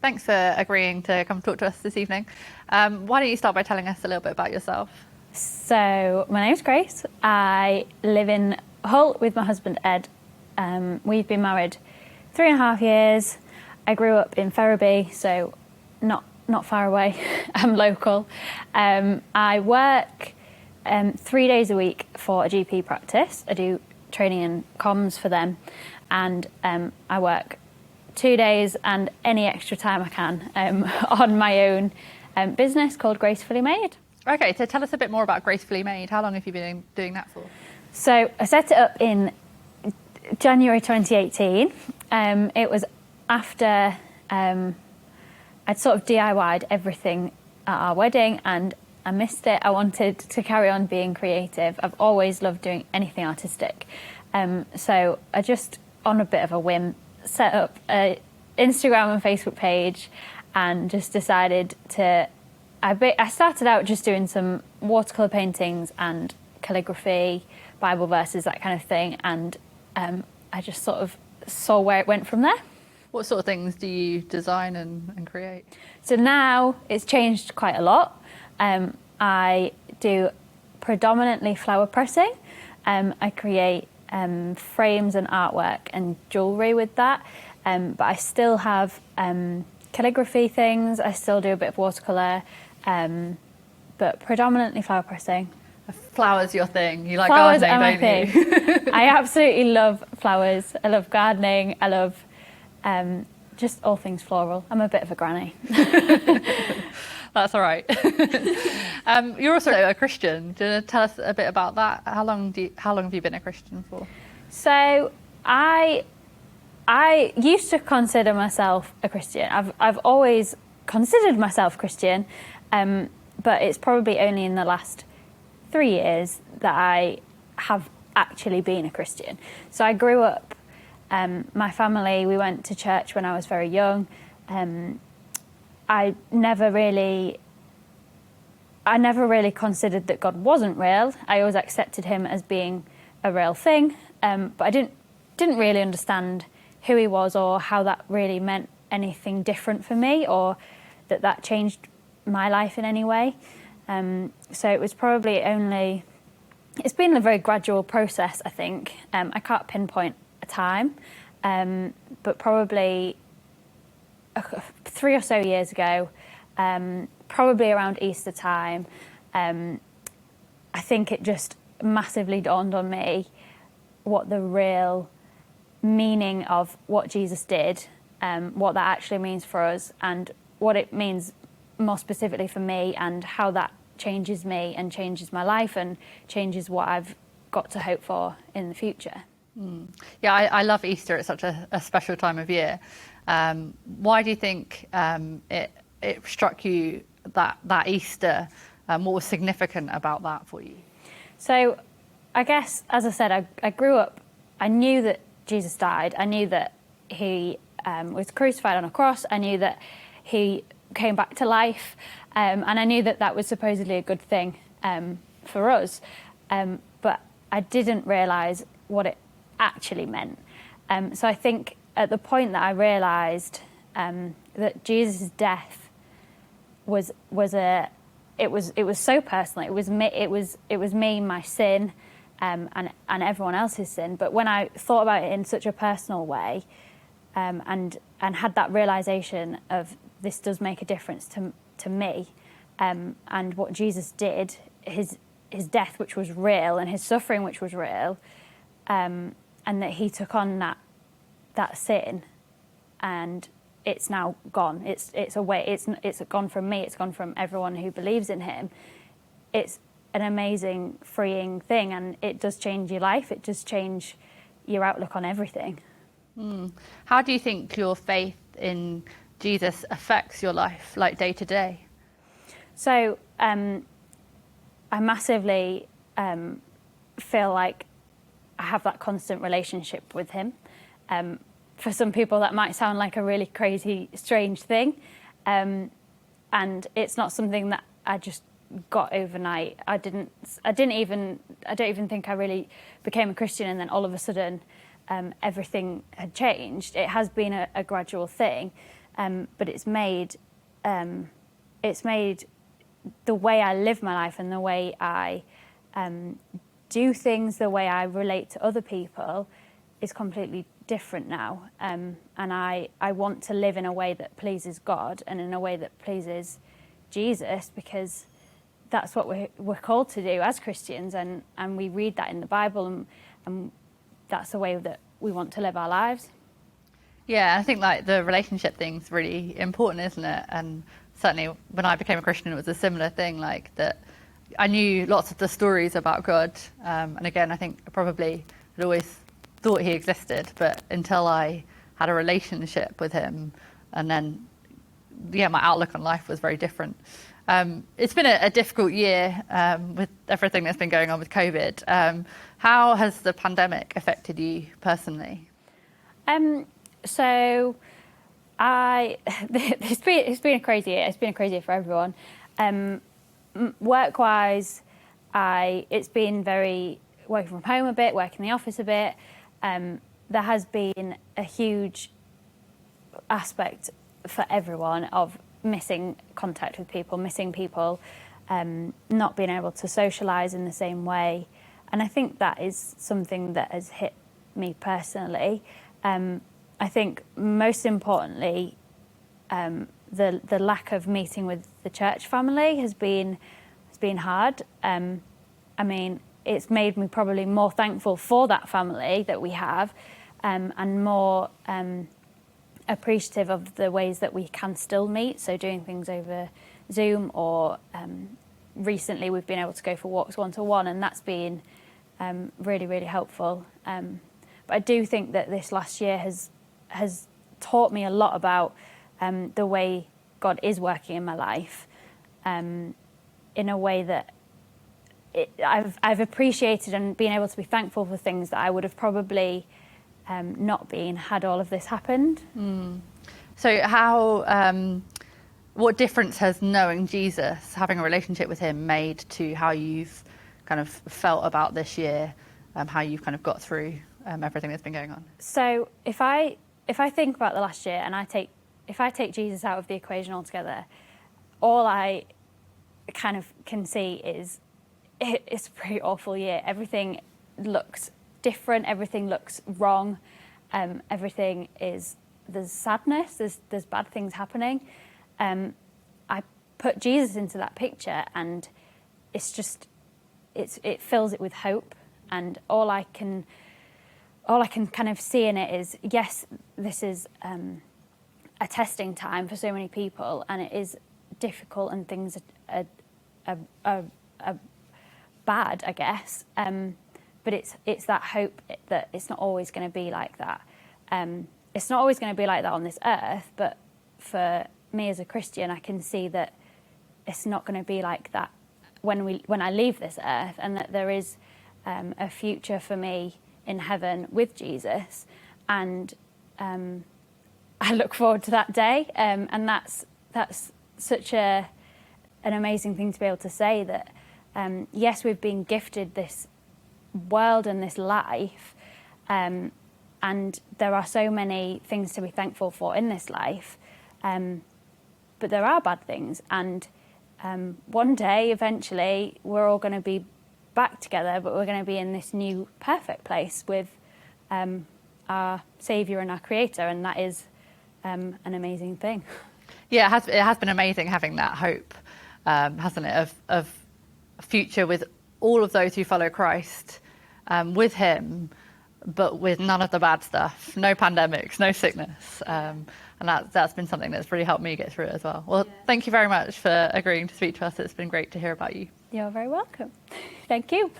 Thanks for agreeing to come talk to us this evening. Why don't you start by telling us a little bit about yourself? So my name's Grace. I live in Hull with my husband Ed. We've been married 3.5 years. I grew up in Ferriby, so not far away. I'm local. I work 3 days a week for a GP practice. I do training and comms for them, and I work 2 days and any extra time I can on my own business called Gracefully Made. Okay, so tell us a bit more about Gracefully Made. How long have you been doing that for? So I set it up in January 2018. It was after I'd sort of DIY'd everything at our wedding and I missed it. I wanted to carry on being creative. I've always loved doing anything artistic. So I just, on a bit of a whim, set up an Instagram and Facebook page and just decided to... I started out just doing some watercolour paintings and calligraphy, Bible verses, that kind of thing, and I just sort of saw where it went from there. What sort of things do you design and create? So now it's changed quite a lot. I do predominantly flower pressing. I create frames and artwork and jewellery with that, but I still have calligraphy things. I still do a bit of watercolour, but predominantly flower pressing. Flowers your thing. You like flowers gardening, don't you? Flowers are my thing. I absolutely love flowers. I love gardening. I love just all things floral. I'm a bit of a granny. That's all right. You're also a Christian. Do you want to tell us a bit about that? How long have you been a Christian for? So I used to consider myself a Christian. I've always considered myself Christian, but it's probably only in the last 3 years that I have actually been a Christian. So I grew up, my family, we went to church when I was very young. I never really considered that God wasn't real. I always accepted him as being a real thing, but I didn't really understand who he was or how that really meant anything different for me or that changed my life in any way. So it was probably it's been a very gradual process, I think. I can't pinpoint a time, but probably 3 or so years ago, probably around Easter time, I think it just massively dawned on me what the real meaning of what Jesus did, what that actually means for us, and what it means more specifically for me, and how that changes me and changes my life and changes what I've got to hope for in the future. Yeah, I love Easter. It's such a special time of year. Why do you think it struck you that Easter? What was significant about that for you? So I guess, as I said, I grew up, I knew that Jesus died. I knew that he was crucified on a cross. I knew that he came back to life. And I knew that that was supposedly a good thing for us. But I didn't realise what it actually meant. So I think at the point that I realised that Jesus' death was so personal. It was me, my sin, and everyone else's sin. But when I thought about it in such a personal way, and had that realisation of this does make a difference to me, and what Jesus did, his death, which was real, and his suffering, which was real, and that he took on that sin, and it's now gone. It's away. It's gone from me. It's gone from everyone who believes in him. It's an amazing, freeing thing, and it does change your life. It does change your outlook on everything. How do you think your faith in Jesus affects your life, like day to day? So I massively feel like I have that constant relationship with him. For some people that might sound like a really crazy, strange thing. And it's not something that I just got overnight. I don't even think I really became a Christian and then all of a sudden everything had changed. It has been a gradual thing. but it's made the way I live my life and the way I do things, the way I relate to other people is completely different now. And I want to live in a way that pleases God and in a way that pleases Jesus, because that's what we're called to do as Christians, and we read that in the Bible, and that's the way that we want to live our lives. Yeah, I think like the relationship thing's really important, isn't it? And certainly when I became a Christian, it was a similar thing, like that I knew lots of the stories about God. And again, I think probably had always thought he existed, but until I had a relationship with him, and then, yeah, my outlook on life was very different. It's been a difficult year with everything that's been going on with COVID. How has the pandemic affected you personally? So it's been a crazy year. It's been a crazy year for everyone. Work-wise, it's been very working from home a bit, working in the office a bit. There has been a huge aspect for everyone of missing contact with people, missing people, not being able to socialise in the same way. And I think that is something that has hit me personally. I think most importantly, the lack of meeting with the church family has been hard. I mean, it's made me probably more thankful for that family that we have, and more appreciative of the ways that we can still meet. So doing things over Zoom, or recently we've been able to go for walks one-to-one, and that's been really, really helpful. But I do think that this last year has taught me a lot about the way God is working in my life, in a way that I've appreciated and been able to be thankful for things that I would have probably not been had all of this happened. So how, what difference has knowing Jesus, having a relationship with him, made to how you've kind of felt about this year, how you've kind of got through everything that's been going on? So if I think about the last year, and if I take Jesus out of the equation altogether, all I kind of can see is it's a pretty awful year. Everything looks different. Everything looks wrong. There's sadness. There's bad things happening. I put Jesus into that picture, and it fills it with hope. And all I can kind of see in it is, yes, this is a testing time for so many people, and it is difficult, and things are bad, I guess. But it's that hope that it's not always going to be like that. It's not always going to be like that on this earth, but for me as a Christian, I can see that it's not going to be like that when I leave this earth, and that there is a future for me in heaven with Jesus, and I look forward to that day. And that's such an amazing thing to be able to say, that yes, we've been gifted this world and this life, and there are so many things to be thankful for in this life, but there are bad things, and one day eventually we're all going to be back together, but we're going to be in this new perfect place with our Saviour and our Creator, and that is an amazing thing. Yeah, it has been amazing having that hope, hasn't it, of a future with all of those who follow Christ, with him, but with none of the bad stuff, no pandemics, no sickness. And that's been something that's really helped me get through it as well. Well, thank you very much for agreeing to speak to us. It's been great to hear about you. You're very welcome. Thank you.